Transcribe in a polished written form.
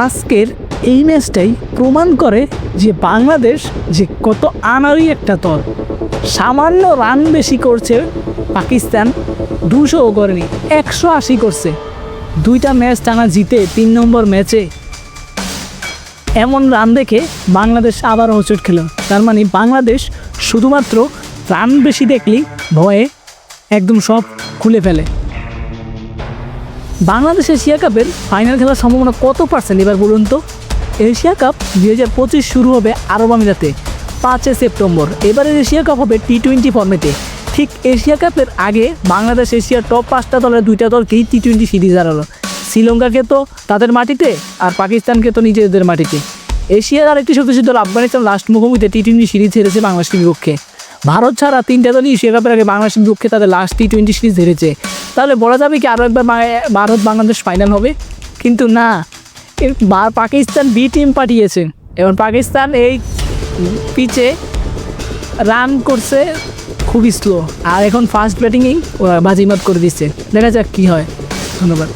আজকের এই ম্যাচটাই প্রমাণ করে যে বাংলাদেশ যে কত আনাড়ি একটা দল। সামান্য রান বেশি করছে পাকিস্তান, 200ও করেনি, 180 করছে। 2টা ম্যাচ টানা জিতে 3 নম্বর ম্যাচে এমন রান দেখে বাংলাদেশ আবার হোঁচট খেল। তার মানে বাংলাদেশ শুধুমাত্র রান বেশি দেখলেই ভয়ে একদম সব খুলে ফেলে। বাংলাদেশ এশিয়া কাপের ফাইনাল খেলার সম্ভাবনা কত পার্সেন্ট এবার বলুন তো? এশিয়া কাপ 2025 শুরু হবে আরব আমিরাতে 5 সেপ্টেম্বর। এবারের এশিয়া কাপ হবে T20 ফর্মেটে। ঠিক এশিয়া কাপের আগে বাংলাদেশ এশিয়ার টপ 5টা দলের 2টা দলকেই T20 সিরিজ হারালো। শ্রীলঙ্কাকে তো তাদের মাটিতে আর পাকিস্তানকে তো নিজেদের মাটিতে। এশিয়ার আরেকটি শক্তিশালী দল আফগানিস্তান লাস্ট মুখোমুখিতে T20 সিরিজ হেরেছে বাংলাদেশের বিপক্ষে। ভারত ছাড়া 3টা দলই এশিয়া কাপের আগে বাংলাদেশের বিপক্ষে তাদের লাস্ট T20 সিরিজ হেরেছে। তাহলে বলা যাবে কি আরও একবার ভারত বাংলাদেশ ফাইনাল হবে? কিন্তু না, পাকিস্তান বি টিম পাঠিয়েছে। এবং পাকিস্তান এই পিচে রান করছে খুবই স্লো, আর এখন ফাস্ট ব্যাটিংয়েই ওরা বাজিমাত করে দিচ্ছে। দেখা যাক কী হয়। ধন্যবাদ।